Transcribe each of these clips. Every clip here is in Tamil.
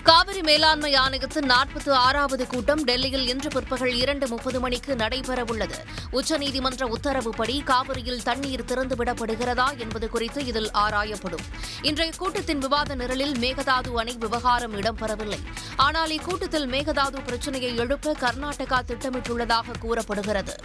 காவிரி மேலாண்மை ஆணையத்தின் 46வது கூட்டம் டெல்லியில் இன்று பிற்பகல் 2:30 மணிக்கு நடைபெறவுள்ளது. உச்சநீதிமன்ற உத்தரவுப்படி காவிரியில் தண்ணீர் திறந்துவிடப்படுகிறதா என்பது குறித்து இதில் ஆராயப்படும். இன்றைய கூட்டத்தின் விவாத நிரலில் மேகதாது அணை விவகாரம் இடம்பெறவில்லை. ஆனால் இக்கூட்டத்தில் மேகதாது பிரச்சினையை எழுப்ப கர்நாடகா திட்டமிட்டுள்ளதாக கூறப்படுகிறது.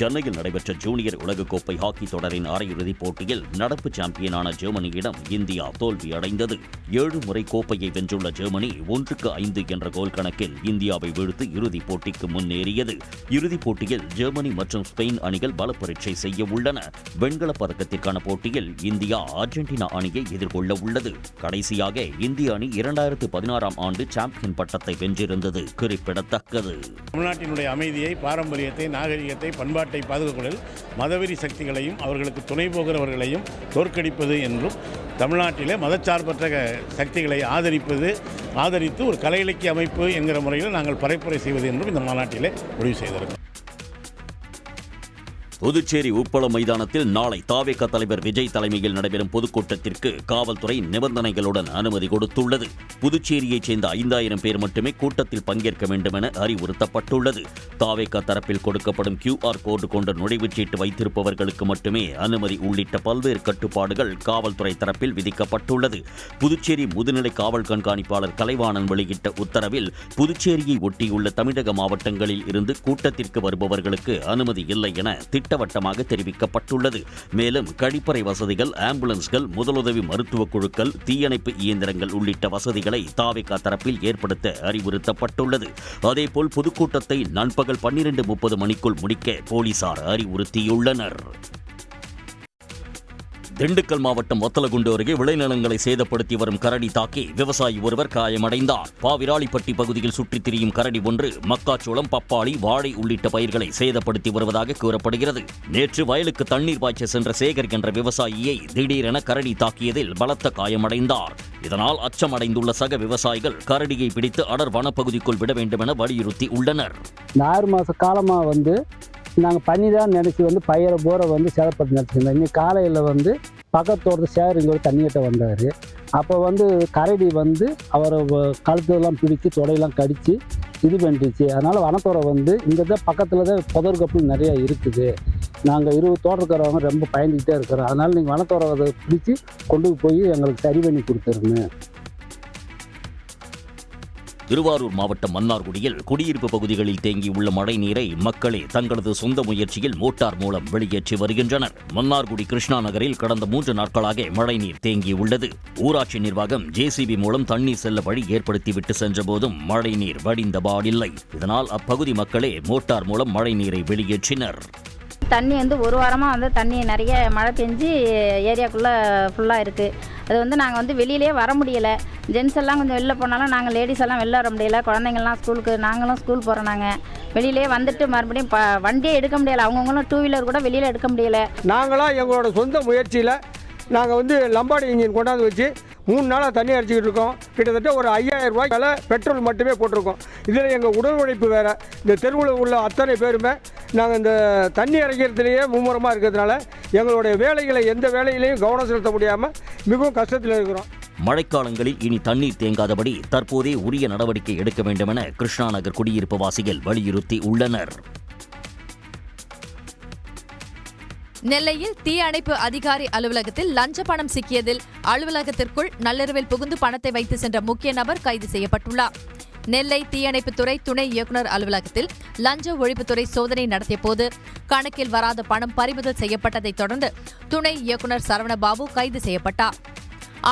சென்னையில் நடைபெற்ற ஜூனியர் உலகக்கோப்பை ஹாக்கி தொடரின் அரையிறுதிப் போட்டியில் நடப்பு சாம்பியனான ஜெர்மனியிடம் இந்தியா தோல்வியடைந்தது. 7 முறை கோப்பையை வென்றுள்ள ஜெர்மனி 1-5 என்ற கோல் கணக்கில் இந்தியாவை வீழ்த்தி இறுதிப் போட்டிக்கு முன்னேறியது. இறுதிப் போட்டியில் ஜெர்மனி மற்றும் ஸ்பெயின் அணிகள் பலப்பரீட்சை செய்ய உள்ளன. வெண்கலப் பதக்கத்திற்கான போட்டியில் இந்தியா அர்ஜென்டினா அணியை எதிர்கொள்ள உள்ளது. கடைசியாக இந்திய அணி 2016ஆம் ஆண்டு சாம்பியன் பட்டத்தை வென்றிருந்தது குறிப்பிடத்தக்கது. தமிழ்நாட்டினுடைய அமைதியை, பாரம்பரியத்தை, நாகரிகத்தை, பண்பாட்டை பாதுகாப்பதில் மதவெறி சக்திகளையும் அவர்களுக்கு துணை போகிறவர்களையும் தோற்கடிப்பது என்றும் தமிழ்நாட்டிலே மதச்சார்பற்ற சக்திகளை ஆதரித்து ஒரு கலை இலக்கிய அமைப்பு என்கிற முறையில் நாங்கள் பரப்புரை செய்வது என்றும் இந்த மாநாட்டிலே முடிவு செய்திருக்கிறோம். புதுச்சேரி உப்பளம் மைதானத்தில் நாளை தாவேகா தலைவர் விஜய் தலைமையில் நடைபெறும் பொதுக்கூட்டத்திற்கு காவல்துறை நிபந்தனைகளுடன் அனுமதி கொடுத்துள்ளது. புதுச்சேரியைச் சேர்ந்த 5000 பேர் மட்டுமே கூட்டத்தில் பங்கேற்க வேண்டும் என அறிவுறுத்தப்பட்டுள்ளது. தாவேகா தரப்பில் கொடுக்கப்படும் QR கோடு கொண்ட நுழைவுச்சீட்டு வைத்திருப்பவர்களுக்கு மட்டுமே அனுமதி உள்ளிட்ட பல்வேறு கட்டுப்பாடுகள் காவல்துறை தரப்பில் விதிக்கப்பட்டுள்ளது. புதுச்சேரி முதுநிலை காவல் கண்காணிப்பாளர் கலைவாணன் வெளியிட்ட உத்தரவில் புதுச்சேரியை ஒட்டியுள்ள தமிழக மாவட்டங்களில் இருந்து கூட்டத்திற்கு வருபவர்களுக்கு அனுமதி இல்லை என திட்டவட்டமாக தெரிவிக்கப்பட்டுள்ளது. மேலும் கழிப்பறை வசதிகள், ஆம்புலன்ஸ்கள், முதலுதவி மருத்துவக் குழுக்கள், தீயணைப்பு இயந்திரங்கள் உள்ளிட்ட வசதிகளை தாவேகா தரப்பில் ஏற்படுத்த அறிவுறுத்தப்பட்டுள்ளது. அதேபோல் பொதுக்கூட்டத்தை நண்பகல் 12:30 மணிக்குள் முடிக்க போலீசார் அறிவுறுத்தியுள்ளனர். திண்டுக்கல் மாவட்டம் வத்தலகுண்டு அருகே விளைநிலங்களை சேதப்படுத்தி வரும் கரடி தாக்கி விவசாயி ஒருவர் காயமடைந்தார். பாவிராளிப்பட்டி பகுதியில் சுற்றித் திரியும் கரடி ஒன்று மக்காச்சோளம், பப்பாளி, வாழை உள்ளிட்ட பயிர்களை சேதப்படுத்தி வருவதாக கூறப்படுகிறது. நேற்று வயலுக்கு தண்ணீர் பாய்ச்ச சென்ற சேகர் என்ற விவசாயியை திடீரென கரடி தாக்கியதில் பலத்த காயமடைந்தார். இதனால் அச்சமடைந்துள்ள சக விவசாயிகள் கரடியை பிடித்து அடர் வனப்பகுதிக்குள் விட வேண்டும் என வலியுறுத்தி உள்ளனர். 6 மாத காலமாக நாங்கள் பண்ணி தான் நினச்சி பயிரை போரை சேதப்பட்டு நினச்சிருந்தோம். இன்னைக்கு காலையில் பக்கத்தோட சேகர் இங்கே தண்ணியிட்ட வந்தார். அப்போ கரடி அவரை கழுத்தெல்லாம் பிடிச்சி தொடையெல்லாம் கடித்து இது பண்ணிடுச்சு. அதனால் வனத்துறை இங்கே தான் பக்கத்தில் தான் புதர் கப்பு நிறையா இருக்குது. நாங்கள் 20 தோட்டக்காரவங்க ரொம்ப பயந்துக்கிட்டே இருக்கிறோம். அதனால் நீங்கள் வனத்துறை அதை பிடிச்சி கொண்டு போய் எங்களுக்கு சரி பண்ணி கொடுத்துருங்க. திருவாரூர் மாவட்டம் மன்னார்குடியில் குடியிருப்பு பகுதிகளில் தேங்கியுள்ள மழை நீரை மக்களே தங்களது சொந்த முயற்சியில் மோட்டார் மூலம் வெளியேற்றி வருகின்றனர். மன்னார்குடி கிருஷ்ணா நகரில் கடந்த 3 நாட்களாக மழைநீர் தேங்கியுள்ளது. ஊராட்சி நிர்வாகம் JCB மூலம் தண்ணீர் செல்ல வழி ஏற்படுத்திவிட்டு சென்றபோதும் மழைநீர் வடிந்தபாடில்லை. இதனால் அப்பகுதி மக்களே மோட்டார் மூலம் மழைநீரை வெளியேற்றினர். தண்ணி ஒரு வாரமாக தண்ணி நிறைய மழை பெஞ்சு ஏரியாக்குள்ளே ஃபுல்லாக இருக்குது. அது நாங்கள் வெளியிலே வர முடியலை. ஜென்ஸ் எல்லாம் கொஞ்சம் வெளில போனாலும் நாங்கள் லேடிஸ் எல்லாம் வெளில வர முடியலை. குழந்தைங்கள்லாம் ஸ்கூலுக்கு, நாங்களும் ஸ்கூல் போகிறோம். நாங்கள் வெளியிலே வந்துட்டு மறுபடியும் வண்டியே எடுக்க முடியலை. அவங்கவுங்களும் 2 வீலர் கூட வெளியில் எடுக்க முடியலை. நாங்களாம் எங்களோட சொந்த முயற்சியில் நாங்கள் லம்பாடி இன்ஜின் கொண்டாந்து வச்சு 3 நாளாக தண்ணி அடிச்சிக்கிட்டு இருக்கோம். கிட்டத்தட்ட ஒரு 5000 ரூபாய் விலை பெட்ரோல் மட்டுமே போட்டிருக்கோம். இதில் எங்கள் உடல் உழைப்பு வேறு. இந்த தெருவில் உள்ள அத்தனை பேருமே நாங்கள் இந்த தண்ணி இறக்கிறதுலேயே மும்முரமாக இருக்கிறதுனால எங்களுடைய வேலைகளை எந்த வேலையிலையும் கவனம் செலுத்த முடியாமல் மிகவும் கஷ்டத்தில் இருக்கிறோம். மழைக்காலங்களில் இனி தண்ணீர் தேங்காதபடி தற்போதே உரிய நடவடிக்கை எடுக்க வேண்டும் என கிருஷ்ணா நகர் குடியிருப்பு வாசிகள் வலியுறுத்தி உள்ளனர். நெல்லையில் தீயணைப்பு அதிகாரி அலுவலகத்தில் லஞ்ச பணம் சிக்கியதில் அலுவலகத்திற்குள் நள்ளிரவில் புகுந்து பணத்தை வைத்து சென்ற முக்கிய நபர் கைது செய்யப்பட்டுள்ளார். நெல்லை தீயணைப்புத்துறை துணை இயக்குநர் அலுவலகத்தில் லஞ்ச ஒழிப்புத்துறை சோதனை நடத்திய போது கணக்கில் வராத பணம் பறிமுதல் செய்யப்பட்டதைத் தொடர்ந்து துணை இயக்குநர் சரவணபாபு கைது செய்யப்பட்டார்.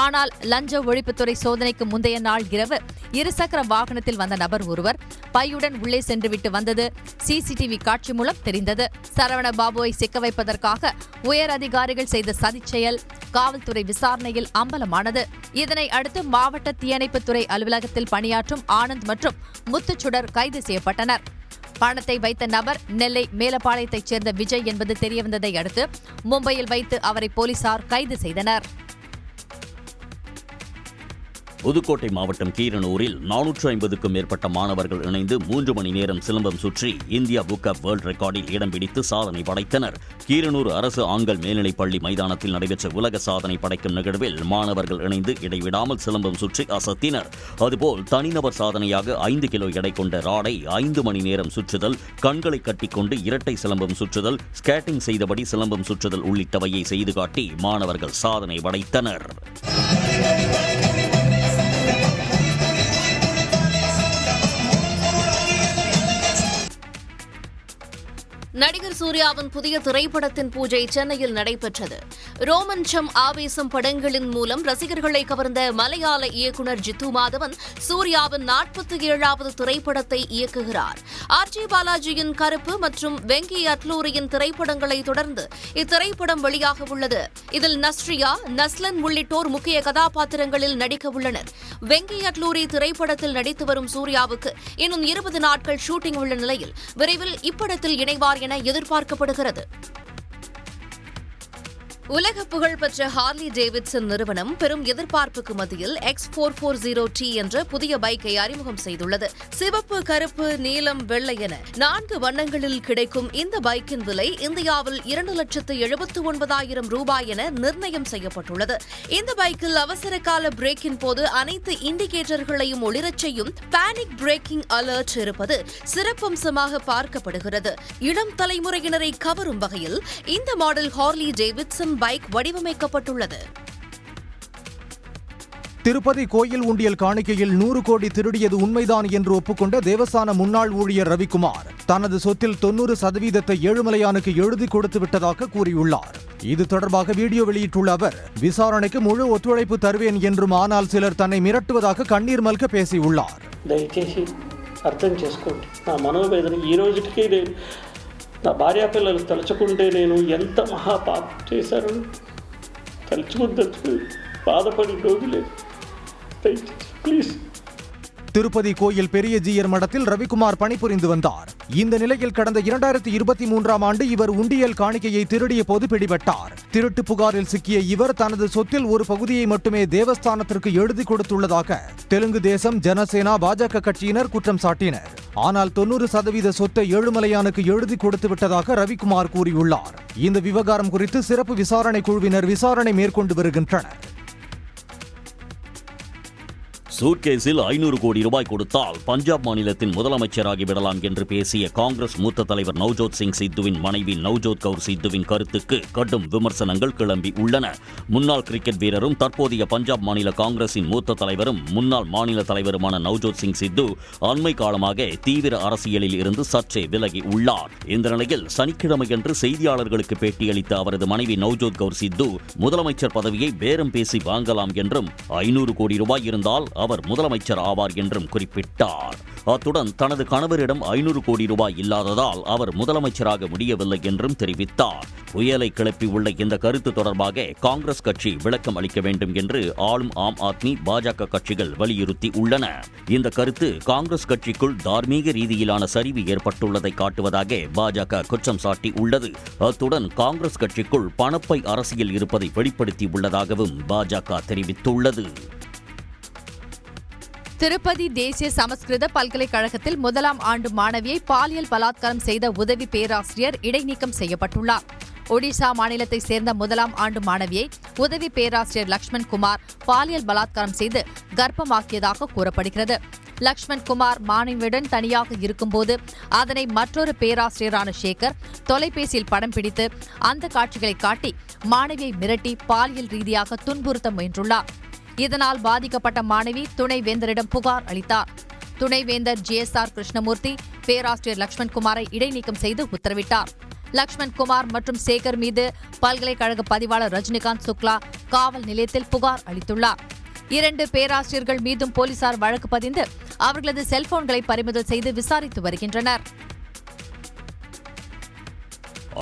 ஆனால் லஞ்ச ஒழிப்புத்துறை சோதனைக்கு முந்தைய நாள் இரவு 2 சக்கர வாகனத்தில் வந்த நபர் ஒருவர் பையுடன் உள்ளே சென்றுவிட்டு வந்தது CCTV காட்சி மூலம் தெரிந்தது. சரவணபாபுவை சிக்க வைப்பதற்காக உயர் அதிகாரிகள் செய்த சதிச் செயல் காவல்துறை விசாரணையில் அம்பலமானது. இதனை அடுத்து மாவட்ட தீயணைப்புத்துறை அலுவலகத்தில் பணியாற்றும் ஆனந்த் மற்றும் முத்துச்சுடர் கைது செய்யப்பட்டனர். பணத்தை வைத்த நபர் நெல்லை மேலப்பாளையத்தைச் சேர்ந்த விஜய் என்பது தெரியவந்ததை அடுத்து மும்பையில் வைத்து அவரை போலீசார் கைது செய்தனர். புதுக்கோட்டை மாவட்டம் கீரனூரில் 450க்கும் மேற்பட்ட மாணவர்கள் இணைந்து 3 மணி நேரம் சிலம்பம் சுற்றி இந்தியா புக் ஆஃப் வேர்ல்ட் ரெக்கார்டில் இடம் பிடித்து சாதனை படைத்தனர். கீரனூர் அரசு ஆண்கள் மேல்நிலைப்பள்ளி மைதானத்தில் நடைபெற்ற உலக சாதனை படைக்கும் நிகழ்வில் மாணவர்கள் இணைந்து இடைவிடாமல் சிலம்பம் சுற்றி அசத்தினர். அதுபோல் தனிநபர் சாதனையாக 5 கிலோ எடை கொண்ட ராடை 5 மணி நேரம் சுற்றுதல், கண்களை கட்டிக்கொண்டு இரட்டை சிலம்பம் சுற்றுதல், ஸ்கேட்டிங் செய்தபடி சிலம்பம் சுற்றுதல் உள்ளிட்டவையை செய்து காட்டி மாணவர்கள் சாதனை படைத்தனர். நடிகர் சூர்யாவின் புதிய திரைப்படத்தின் பூஜை சென்னையில் நடைபெற்றது. ரோமன்சம் ஆவேசம் படங்களின் மூலம் ரசிகர்களை கவர்ந்த மலையாள இயக்குநர் ஜித்து மாதவன் சூர்யாவின் 47வது திரைப்படத்தை இயக்குகிறார். ஆர்ஜி பாலாஜியின் கருப்பு மற்றும் வெங்கி அட்லூரியின் திரைப்படங்களை தொடர்ந்து இத்திரைப்படம் வெளியாக உள்ளது. இதில் நஸ்ரியா, நஸ்லன் உள்ளிட்டோர் முக்கிய கதாபாத்திரங்களில் நடிக்க உள்ளனர். வெங்கி அட்லூரி திரைப்படத்தில் நடித்து வரும் சூர்யாவுக்கு இன்னும் 20 நாட்கள் ஷூட்டிங் உள்ள நிலையில் விரைவில் இப்படத்தில் இணைவார் என எதிர்பார்க்கப்படுகிறது. உலக புகழ்பெற்ற ஹார்லி டேவிட்சன் நிறுவனம் பெரும் எதிர்பார்ப்புக்கு மத்தியில் X440T என்ற புதிய பைக்கை அறிமுகம் செய்துள்ளது. சிவப்பு, கருப்பு, நீலம், வெள்ளை என 4 வண்ணங்களில் கிடைக்கும் இந்த பைக்கின் விலை இந்தியாவில் 2,79,000 ரூபாய் என நிர்ணயம் செய்யப்பட்டுள்ளது. இந்த பைக்கில் அவசர கால பிரேக்கின் போது அனைத்து இண்டிகேட்டர்களையும் ஒளிரச் செய்யும் பேனிக் பிரேக்கிங் அலர்ட் இருப்பது சிறப்பம்சமாக பார்க்கப்படுகிறது. இளம் தலைமுறையினரை கவரும் வகையில் இந்த மாடல் ஹார்லி டேவிட்சன் பைக் வடிவமைக்கப்பட்டுள்ளது. திருப்பதி கோயில் உண்டியல் காணிக்கையில் 100 கோடி திருடியது உண்மைதான் என்று ஒப்புக்கொண்ட தேவஸ்தான முன்னாள் ஊழியர் ரவிக்குமார் தனது சொத்தில் 90% ஏழுமலையானுக்கு எழுதி கொடுத்து விட்டதாக கூறியுள்ளார். இது தொடர்பாக வீடியோ வெளியிட்டுள்ள அவர், விசாரணைக்கு முழு ஒத்துழைப்பு தருவேன் என்றும், ஆனால் சிலர் தன்னை மிரட்டுவதாக கண்ணீர் மல்க பேசியுள்ளார். దయచేసి అర్థం చేసుకోండి. నా మనోవేదన ఈ రోజుకి నా భార్య పిల్లలు తలుచుకుంటే నేను ఎంత మహాపాపం చేశాను తలుచుకుంటూ బాధపడి రోజులే. ప్లీజ్. திருப்பதி கோயில் பெரிய ஜீயர் மடத்தில் ரவிக்குமார் பணிபுரிந்து வந்தார். இந்த நிலையில் கடந்த 2023ஆம் ஆண்டு இவர் உண்டியல் காணிக்கையை திருடிய போது பிடிபட்டார். திருட்டு புகாரில் சிக்கிய இவர் தனது சொத்தில் ஒரு பகுதியை மட்டுமே தேவஸ்தானத்திற்கு எழுதி கொடுத்துள்ளதாக தெலுங்கு தேசம், ஜனசேனா, பாஜக கட்சியினர் குற்றம் சாட்டினர். ஆனால் 90% சொத்தை ஏழுமலையானுக்கு எழுதி கொடுத்து விட்டதாக ரவிக்குமார் கூறியுள்ளார். இந்த விவகாரம் குறித்து சிறப்பு விசாரணை குழுவினர் விசாரணை மேற்கொண்டு வருகின்றனர். சூட்கேஸில் 500 கோடி ரூபாய் கொடுத்தால் பஞ்சாப் மாநிலத்தின் முதலமைச்சராகி விடலாம் என்று பேசிய காங்கிரஸ் மூத்த தலைவர் நவ்ஜோத் சிங் சித்துவின் மனைவி நவ்ஜோத் கவுர் சித்துவின் கருத்துக்கு கடும் விமர்சனங்கள் கிளம்பி உள்ளன. முன்னாள் கிரிக்கெட் வீரரும் தற்போதைய பஞ்சாப் மாநில காங்கிரசின் மூத்த தலைவரும் முன்னாள் மாநில தலைவருமான நவ்ஜோத் சிங் சித்து அண்மை காலமாக தீவிர அரசியலில் இருந்து சற்றே விலகி உள்ளார். இந்த நிலையில் சனிக்கிழமையன்று செய்தியாளர்களுக்கு பேட்டியளித்த அவரது மனைவி நவ்ஜோத் கவுர் சித்து முதலமைச்சர் பதவியை பேரம் பேசி வாங்கலாம் என்றும், 500 கோடி ரூபாய் இருந்தால் அவர் முதலமைச்சர் ஆவார் என்றும் குறிப்பிட்டார். அத்துடன் தனது கணவரிடம் 500 கோடி ரூபாய் இல்லாததால் அவர் முதலமைச்சராக முடியவில்லை என்றும் தெரிவித்தார். புயலை கிளப்பியுள்ள இந்த கருத்து தொடர்பாக காங்கிரஸ் கட்சி விளக்கம் அளிக்க வேண்டும் என்று ஆளும் ஆம் ஆத்மி, பாஜக கட்சிகள் வலியுறுத்தி உள்ளன. இந்த கருத்து காங்கிரஸ் கட்சிக்குள் தார்மீக ரீதியிலான சரிவு ஏற்பட்டுள்ளதை காட்டுவதாக பாஜக குற்றம் சாட்டி உள்ளது. அத்துடன் காங்கிரஸ் கட்சிக்குள் பணப்பை அரசியல் இருப்பதை வெளிப்படுத்தி உள்ளதாகவும் பாஜக தெரிவித்துள்ளது. திருப்பதி தேசிய சமஸ்கிருத பல்கலைக்கழகத்தில் 1ஆம் ஆண்டு மாணவியை பாலியல் பலாத்காரம் செய்த உதவி பேராசிரியர் இடைநீக்கம் செய்யப்பட்டுள்ளார். ஒடிசா மாநிலத்தைச் சேர்ந்த 1ஆம் ஆண்டு மாணவியை உதவி பேராசிரியர் லக்ஷ்மண் குமார் பாலியல் பலாத்காரம் செய்து கர்ப்பமாக்கியதாக கூறப்படுகிறது. லக்ஷ்மண் குமார் மாணவியுடன் தனியாக இருக்கும்போது அதனை மற்றொரு பேராசிரியரான சேகர் தொலைபேசியில் படம் பிடித்து அந்த காட்சிகளை காட்டி மாணவியை மிரட்டி பாலியல் ரீதியாக துன்புறுத்த முயன்றுள்ளார். இதனால் பாதிக்கப்பட்ட மாணவி துணைவேந்தரிடம் புகார் அளித்தார். துணைவேந்தர் GSR கிருஷ்ணமூர்த்தி பேராசிரியர் லக்ஷ்மண் குமாரை இடைநீக்கம் செய்து உத்தரவிட்டார். லக்ஷ்மண் குமார் மற்றும் சேகர் மீது பல்கலைக்கழக பதிவாளர் ரஜினிகாந்த் சுக்லா காவல் நிலையத்தில் புகார் அளித்துள்ளார். 2 பேராசிரியர்கள் மீதும் போலீசார் வழக்கு பதிந்து அவர்களது செல்போன்களை பறிமுதல் செய்து விசாரித்து வருகின்றனர்.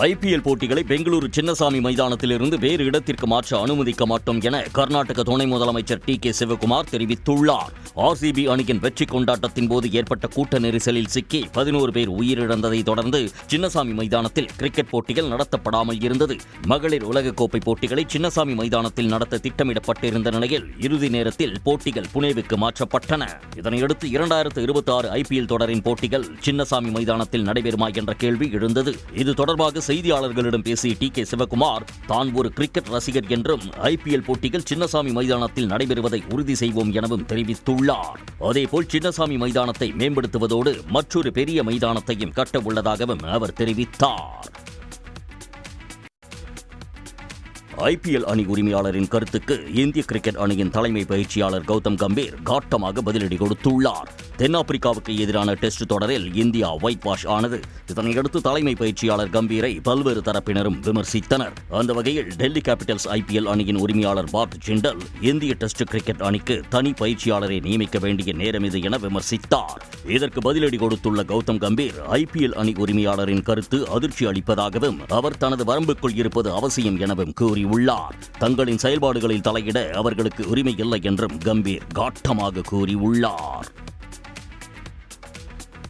IPL போட்டிகளை பெங்களூரு சின்னசாமி மைதானத்திலிருந்து வேறு இடத்திற்கு மாற்ற அனுமதிக்க மாட்டோம் என கர்நாடக துணை முதலமைச்சர் TK சிவகுமார் தெரிவித்துள்ளார். RCB அணியின் வெற்றி கொண்டாட்டத்தின் போது ஏற்பட்ட கூட்ட நெரிசலில் சிக்கி 11 பேர் உயிரிழந்ததை தொடர்ந்து சின்னசாமி மைதானத்தில் கிரிக்கெட் போட்டிகள் நடத்தப்படாமல் இருந்தது. மகளிர் உலகக்கோப்பை போட்டிகளை சின்னசாமி மைதானத்தில் நடத்த திட்டமிடப்பட்டிருந்த நிலையில் இறுதி நேரத்தில் போட்டிகள் புனேவுக்கு மாற்றப்பட்டன. இதனையடுத்து 2026 IPL தொடரின் போட்டிகள் சின்னசாமி மைதானத்தில் நடைபெறுமா என்ற கேள்வி எழுந்தது. இது தொடர்பாக செய்தியாளர்களிடம் பேசிய TK சிவகுமார் தான் ஒரு கிரிக்கெட் ரசிகர் என்றும் IPL போட்டிகள் சின்னசாமி மைதானத்தில் நடைபெறுவதை உறுதி செய்வோம் எனவும் தெரிவித்துள்ளார். அதேபோல் சின்னசாமி மைதானத்தை மேம்படுத்துவதோடு மற்றொரு பெரிய மைதானத்தையும் கட்ட உள்ளதாகவும் அவர் தெரிவித்தார். IPL அணி உரிமையாளரின் கருத்துக்கு இந்திய கிரிக்கெட் அணியின் தலைமை பயிற்சியாளர் கௌதம் கம்பீர் காட்டமாக பதிலடி கொடுத்துள்ளார். தென்னாப்பிரிக்காவுக்கு எதிரான டெஸ்ட் தொடரில் இந்தியா ஒயிட் வாஷ் ஆனது. இதனையடுத்து தலைமை பயிற்சியாளர் கம்பீரை பல்வேறு தரப்பினரும் விமர்சித்தனர். அந்த வகையில் டெல்லி கேபிட்டல்ஸ் IPL அணியின் உரிமையாளர் பார்ட் ஜிண்டல் இந்திய டெஸ்ட் கிரிக்கெட் அணிக்கு தனி பயிற்சியாளரை நியமிக்க வேண்டிய நேரம் இது என விமர்சித்தார். இதற்கு பதிலடி கொடுத்துள்ள கௌதம் கம்பீர் IPL அணி உரிமையாளரின் கருத்து அதிர்ச்சி அளிப்பதாகவும் அவர் தனது வரம்புக்குள் இருப்பது அவசியம் எனவும் கூறியுள்ளார். தங்களின் செயல்பாடுகளில் தலையிட அவர்களுக்கு உரிமை இல்லை என்றும் கம்பீர் காட்டமாக கூறியுள்ளார்.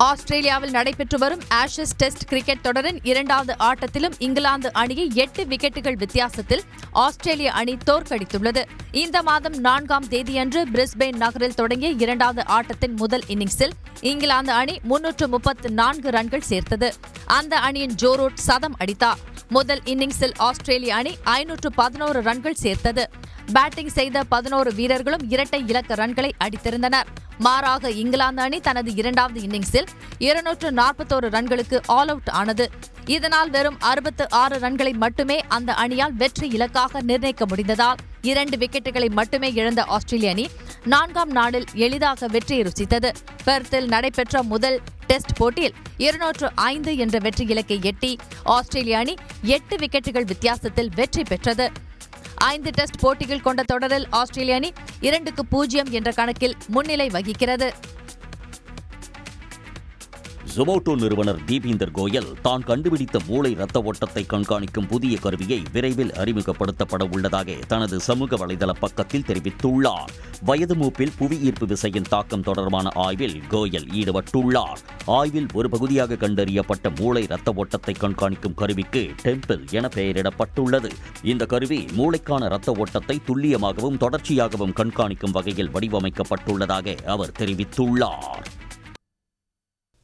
ஆஸ்திரேலியாவில் நடைபெற்று வரும் ஆஷஸ் டெஸ்ட் கிரிக்கெட் தொடரின் 2வது ஆட்டத்திலும் இங்கிலாந்து அணியை 8 விக்கெட்டுகள் வித்தியாசத்தில் ஆஸ்திரேலிய அணி தோற்கடித்துள்ளது. இந்த மாதம் 4ஆம் தேதியன்று பிரிஸ்பேன் நகரில் தொடங்கிய 2வது ஆட்டத்தின் முதல் இன்னிங்ஸில் இங்கிலாந்து அணி 334 ரன்கள் சேர்த்தது. அந்த அணியின் ஜோ ரூட் சதம் அடித்தார். முதல் இன்னிங்ஸில் ஆஸ்திரேலிய அணி 511 ரன்கள் சேர்த்தது. பேட்டிங் செய்த 11 வீரர்களும் இரட்டை இலக்க ரன்களை அடித்திருந்தனர். மாறாக இங்கிலாந்து அணி தனது 2வது இன்னிங்ஸில் 241 ரன்களுக்கு ஆல் அவுட் ஆனது. இதனால் வெறும் 66 ரன்களை மட்டுமே அந்த அணியால் வெற்றி இலக்காக நிர்ணயிக்க முடிந்ததால் 2 விக்கெட்டுகளை மட்டுமே இழந்த ஆஸ்திரேலிய அணி 4ஆம் நாளில் எளிதாக வெற்றியை ருசித்தது. பெர்த்தில் நடைபெற்ற முதல் டெஸ்ட் போட்டியில் 205 என்ற வெற்றி இலக்கை எட்டி ஆஸ்திரேலிய அணி 8 விக்கெட்டுகள் வித்தியாசத்தில் வெற்றி பெற்றது. 5 டெஸ்ட் போட்டிகள் கொண்ட தொடரில் ஆஸ்திரேலிய அணி 2-0 என்ற கணக்கில் முன்னிலை வகிக்கிறது. ஜொமோட்டோ நிறுவனர் தீபீந்தர் கோயல் தான் கண்டுபிடித்த மூளை ரத்த ஓட்டத்தை கண்காணிக்கும் புதிய கருவியை விரைவில் அறிமுகப்படுத்தப்பட உள்ளதாக தனது சமூக வலைதள பக்கத்தில் தெரிவித்துள்ளார். வயது மூப்பில் புவி ஈர்ப்பு விசையின் தாக்கம் தொடர்பான ஆய்வில் கோயல் ஈடுபட்டுள்ளார். ஆய்வில் ஒரு பகுதியாக கண்டறியப்பட்ட மூளை ரத்த ஓட்டத்தை கண்காணிக்கும் கருவிக்கு டெம்பிள் என பெயரிடப்பட்டுள்ளது. இந்த கருவி மூளைக்கான ரத்த ஓட்டத்தை துல்லியமாகவும் தொடர்ச்சியாகவும் கண்காணிக்கும் வகையில் வடிவமைக்கப்பட்டுள்ளதாக அவர் தெரிவித்துள்ளார்.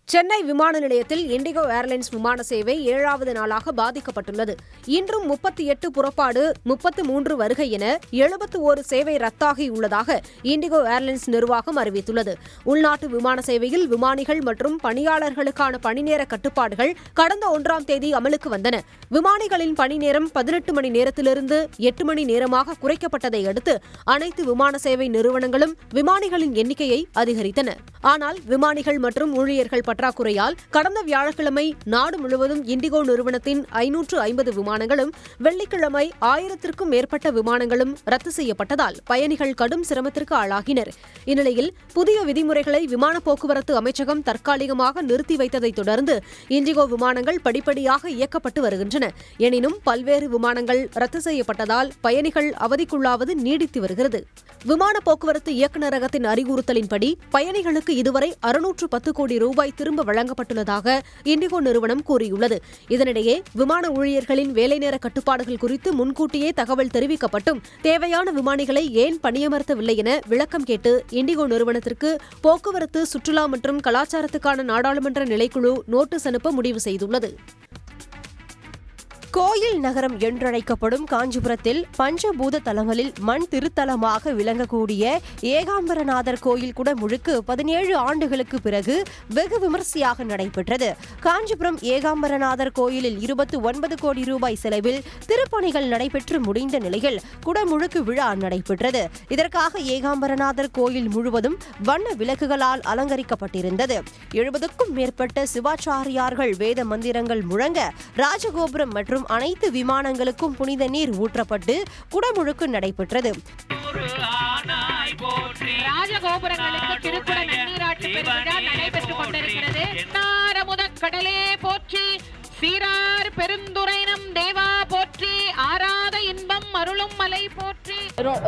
சென்னை விமான நிலையத்தில் இண்டிகோ ஏர்லைன்ஸ் விமான சேவை 7வது நாளாக பாதிக்கப்பட்டுள்ளது. இன்றும் 38 புறப்பாடு, 33 வருகை என 71 சேவை ரத்தாகியுள்ளதாக இண்டிகோ ஏர்லைன்ஸ் நிர்வாகம் அறிவித்துள்ளது. உள்நாட்டு விமான சேவையில் விமானிகள் மற்றும் பணியாளர்களுக்கான பணிநேர கட்டுப்பாடுகள் கடந்த 1ஆம் தேதி அமலுக்கு வந்தன. விமானிகளின் பணி நேரம் 18 மணி நேரத்திலிருந்து 8 மணி நேரமாக குறைக்கப்பட்டதை அடுத்து அனைத்து விமான சேவை நிறுவனங்களும் விமானிகளின் எண்ணிக்கையை அதிகரித்தன. ஆனால் விமானிகள் மற்றும் ஊழியர்கள் பற்றாக்குறையால் கடந்த வியாழக்கிழமை நாடு முழுவதும் இண்டிகோ நிறுவனத்தின் 550 விமானங்களும் வெள்ளிக்கிழமை 1000க்கும் மேற்பட்ட விமானங்களும் ரத்து செய்யப்பட்டதால் பயணிகள் கடும் சிரமத்திற்கு ஆளாகினர். இந்நிலையில் புதிய விதிமுறைகளை விமான போக்குவரத்து அமைச்சகம் தற்காலிகமாக நிறுத்தி வைத்ததை தொடர்ந்து இண்டிகோ விமானங்கள் படிப்படியாக இயக்கப்பட்டு வருகின்றன. எனினும் பல்வேறு விமானங்கள் ரத்து செய்யப்பட்டதால் பயணிகள் அவதிக்குள்ளாவது நீடித்து வருகிறது. விமான போக்குவரத்து இயக்குநரகத்தின் அறிவுறுத்தலின்படி பயணிகளுக்கு இதுவரை 610 கோடி ரூபாய் திரும்ப வழங்கப்பட்டுள்ளதாக இண்டிகோ நிறுவனம் கூறியுள்ளது. இதனிடையே விமான ஊழியர்களின் வேலைநேர கட்டுப்பாடுகள் குறித்து முன்கூட்டியே தகவல் தெரிவிக்கப்பட்டும் தேவையான விமானிகளை ஏன் பணியமர்த்தவில்லை என விளக்கம் கேட்டு இண்டிகோ நிறுவனத்திற்கு போக்குவரத்து, சுற்றுலா மற்றும் கலாச்சாரத்துக்கான நாடாளுமன்ற நிலைக்குழு நோட்டீஸ் அனுப்ப முடிவு செய்துள்ளது. கோயில் நகரம் என்றழைக்கப்படும் காஞ்சிபுரத்தில் பஞ்சபூத தலங்களில் மண் திருத்தலமாக விளங்கக்கூடிய ஏகாம்பரநாதர் கோயில் குடமுழுக்கு 17 ஆண்டுகளுக்கு பிறகு வெகு விமர்சையாக நடைபெற்றது. காஞ்சிபுரம் ஏகாம்பரநாதர் கோயிலில் 29 கோடி ரூபாய் செலவில் திருப்பணிகள் நடைபெற்று முடிந்த நிலையில் குடமுழுக்கு விழா நடைபெற்றது. இதற்காக ஏகாம்பரநாதர் கோயில் முழுவதும் வண்ண விளக்குகளால் அலங்கரிக்கப்பட்டிருந்தது. 70க்கும் மேற்பட்ட சிவாச்சாரியார்கள் வேத மந்திரங்கள் முழங்க ராஜகோபுரம் மற்றும் அனைத்து விமானங்களுக்கும் புனித நீர் ஊற்றப்பட்டு குடமுழுக்கு நடைபெற்றது. ராஜகோபுரங்களுக்கு திருக்குட நன்னீராட்டு பெருவிழா நடைபெற்றுக் கொண்டிருக்கிறது. கடலே போற்றி, சீரார் பெருந்துரைனம் தேவா போற்றி, ஆராத இன்பம் அருளும் மலை போற்றி.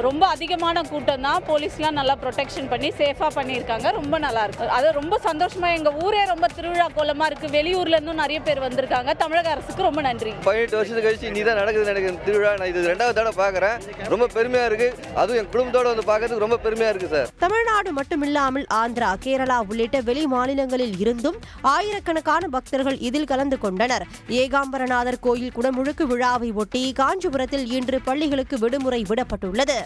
ரொம்ப அதிகமான கூட்டம் தான். போலீஸ்லாம் நல்லா ப்ரொடெக்ஷன் பண்ணி சேஃபாக பண்ணியிருக்காங்க. ரொம்ப நல்லா இருக்கு. அது ரொம்ப சந்தோஷமா. எங்கள் ஊரே ரொம்ப திருவிழா கோலமாக இருக்கு. வெளியூர்ல இருந்தும் நிறைய பேர் வந்திருக்காங்க. தமிழக அரசுக்கு ரொம்ப நன்றி. 18 வருஷத்துக்கு கழிச்சு நீ தான் நடக்குது எனக்கு திருவிழா. நான் இது 2வது தடவை பார்க்குறேன். ரொம்ப பெருமையாக இருக்கு. அதுவும் என் குடும்பத்தோடு வந்து பார்க்கறதுக்கு ரொம்ப பெருமையாக இருக்கு சார். தமிழ்நாடு மட்டுமில்லாமல் ஆந்திரா, கேரளா உள்ளிட்ட வெளி மாநிலங்களில் இருந்தும் ஆயிரக்கணக்கான பக்தர்கள் இதில் கலந்து கொண்டனர். ஏகாம்பரநாதர் கோயில் குடமுழுக்கு விழாவை ஒட்டி காஞ்சிபுரத்தில் இன்று பள்ளிகளுக்கு விடுமுறை விடப்பட்டுள்ளது.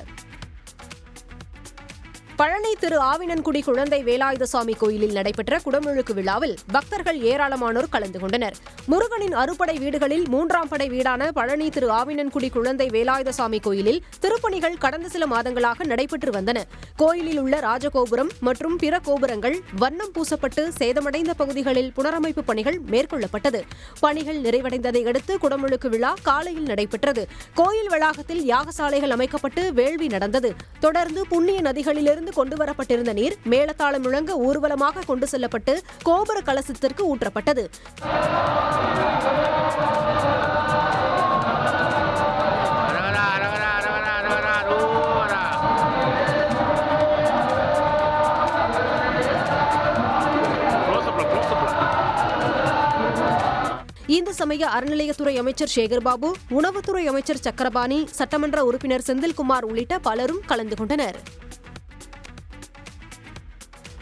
பழனி திரு ஆவினன்குடி குழந்தை வேலாயுதசாமி கோயிலில் நடைபெற்ற குடமுழுக்கு விழாவில் பக்தர்கள் ஏராளமானோர் கலந்து கொண்டனர். முருகனின் அறுபடை வீடுகளில் 3ஆம் படை வீடான பழனி திரு ஆவினன்குடி குழந்தை வேலாயுதசாமி கோயிலில் திருப்பணிகள் கடந்த சில மாதங்களாக நடைபெற்று வந்தன. கோயிலில் உள்ள ராஜகோபுரம் மற்றும் பிற கோபுரங்கள் வண்ணம் பூசப்பட்டு சேதமடைந்த பகுதிகளில் புனரமைப்பு பணிகள் மேற்கொள்ளப்பட்டது. பணிகள் நிறைவடைந்ததை அடுத்து குடமுழுக்கு விழா காலையில் நடைபெற்றது. கோயில் வளாகத்தில் யாகசாலைகள் அமைக்கப்பட்டு வேள்வி நடந்தது. தொடர்ந்து புண்ணிய நதிகளிலிருந்து கொண்டுவரப்பட்டிருந்த நீர் மேளதாளம் முழங்க ஊர்வலமாக கொண்டு செல்லப்பட்டு கோபுர கலசத்திற்கு ஊற்றப்பட்டது. இந்து சமய அறநிலையத்துறை அமைச்சர் சேகர்பாபு, உணவுத்துறை அமைச்சர் சக்கரபாணி, சட்டமன்ற உறுப்பினர் செந்தில்குமார் உள்ளிட்ட பலரும் கலந்து கொண்டனர்.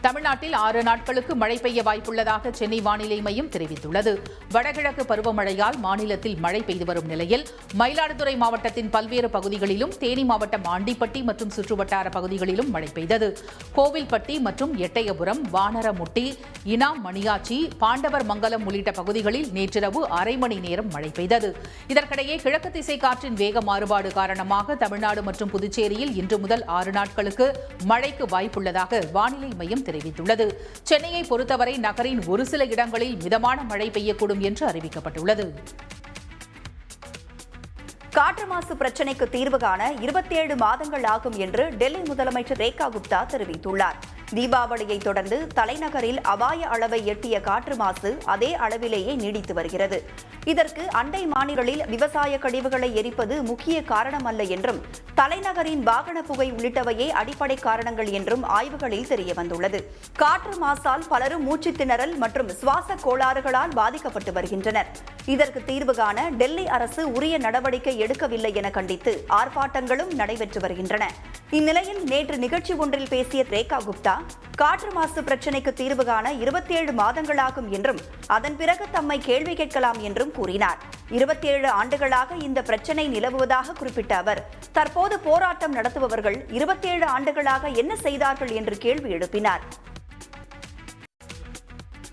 தமிழ்நாட்டில் 6 நாட்களுக்கு மழை பெய்ய வாய்ப்புள்ளதாக சென்னை வானிலை மையம் தெரிவித்துள்ளது. வடகிழக்கு பருவமழையால் மாநிலத்தில் மழை பெய்து வரும் நிலையில் மயிலாடுதுறை மாவட்டத்தின் பல்வேறு பகுதிகளிலும், தேனி மாவட்டம் ஆண்டிப்பட்டி மற்றும் சுற்றுவட்டார பகுதிகளிலும் மழை பெய்தது. கோவில்பட்டி மற்றும் எட்டயபுரம், வானரமுட்டி, இனாம் மணியாச்சி, பாண்டவர் மங்கலம் உள்ளிட்ட பகுதிகளில் நேற்றிரவு அரை மணி நேரம் மழை பெய்தது. இதற்கிடையே கிழக்கு திசை காற்றின் வேக மாறுபாடு காரணமாக தமிழ்நாடு மற்றும் புதுச்சேரியில் இன்று முதல் 6 நாட்களுக்கு மழைக்கு வாய்ப்புள்ளதாக வானிலை மையம் தெரிவித்துள்ளது. சென்னையை பொறுத்தவரை நகரின் ஒரு சில இடங்களில் மிதமான மழை பெய்யக்கூடும் என்று அறிவிக்கப்பட்டுள்ளது. காற்று மாசு பிரச்சினைக்கு தீர்வு காண 27 மாதங்கள் ஆகும் என்று டெல்லி முதலமைச்சர் ரேகா குப்தா தெரிவித்துள்ளார். தீபாவளியை தொடர்ந்து தலைநகரில் அபாய அளவை எட்டிய காற்று மாசு அதே அளவிலேயே நீடித்து வருகிறது. இதற்கு அண்டை மாநிலங்களில் விவசாய கழிவுகளை எரிப்பது முக்கிய காரணம் அல்ல என்றும், தலைநகரின் வாகன புகை உள்ளிட்டவையே அடிப்படை காரணங்கள் என்றும் ஆய்வுகளில் தெரியவந்துள்ளது. காற்று மாசால் பலரும் மூச்சு திணறல் மற்றும் சுவாச கோளாறுகளால் பாதிக்கப்பட்டு வருகின்றனர். இதற்கு தீர்வு காண டெல்லி அரசு உரிய நடவடிக்கை எடுக்கவில்லை என கண்டித்து ஆர்ப்பாட்டங்களும் நடைபெற்று வருகின்றன. இந்நிலையில் நேற்று நிகழ்ச்சி ஒன்றில் பேசிய ரேகா குப்தா, காற்று மாசு பிரச்சினைக்கு தீர்வு காண 27 மாதங்களாகும் என்றும், அதன் பிறகு தம்மை கேள்வி கேட்கலாம் என்றும் கூறினார். 27 ஆண்டுகளாக இந்த பிரச்சினை நிலவுவதாக குறிப்பிட்ட அவர், தற்போது போராட்டம் நடத்துபவர்கள் 27 ஆண்டுகளாக என்ன செய்தார்கள் என்று கேள்வி எழுப்பினார்.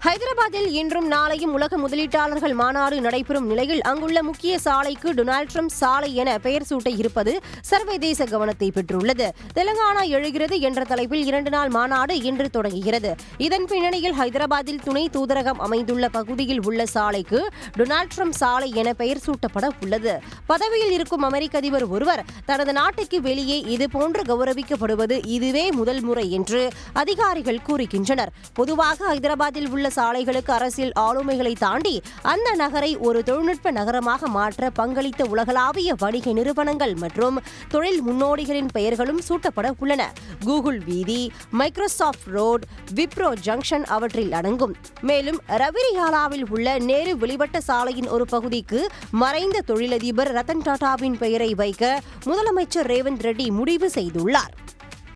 ஹைதராபாத்தில் இன்றும் நாளையும் உலக முதலீட்டாளர்கள் மாநாடு நடைபெறும் நிலையில் அங்குள்ள முக்கிய சாலைக்கு டொனால்ட் ட்ரம்ப் சாலை என பெயர் சூட்ட இருப்பது சர்வதேச கவனத்தை பெற்றுள்ளது. தெலங்கானா எழுகிறது என்ற தலைப்பில் 2 நாள் மாநாடு இன்று தொடங்குகிறது. இதன் பின்னணியில் ஹைதராபாத்தில் துணை தூதரகம் அமைந்துள்ள பகுதியில் உள்ள சாலைக்கு டொனால்ட் ட்ரம்ப் சாலை என பெயர் சூட்டப்பட உள்ளது. பதவியில் இருக்கும் அமெரிக்க அதிபர் ஒருவர் தனது நாட்டுக்கு வெளியே இதுபோன்று கௌரவிக்கப்படுவது இதுவே முதல் முறை என்று அதிகாரிகள் கூறுகின்றனர். பொதுவாக ஹைதராபாத்தில் உள்ள சாலைகளுக்கு அரசியல் ஆளுமைகளை தாண்டி அந்த நகரை ஒரு தொழில்நுட்ப நகரமாக மாற்ற பங்களித்த உலகளாவிய வணிக நிறுவனங்கள் மற்றும் தொழில் முன்னோடிகளின் பெயர்களும் சூட்டப்பட உள்ளன. கூகுள் வீதி, மைக்ரோசாஃப்ட் ரோட், விப்ரோ ஜங்ஷன் அவற்றில் அடங்கும். மேலும் ரவிரியாலாவில் உள்ள நேரு வெளிவட்ட சாலையின் ஒரு பகுதிக்கு மறைந்த தொழிலதிபர் ரத்தன் டாடாவின் பெயரை வைக்க முதலமைச்சர் ரேவந்த் ரெட்டி முடிவு செய்துள்ளார்.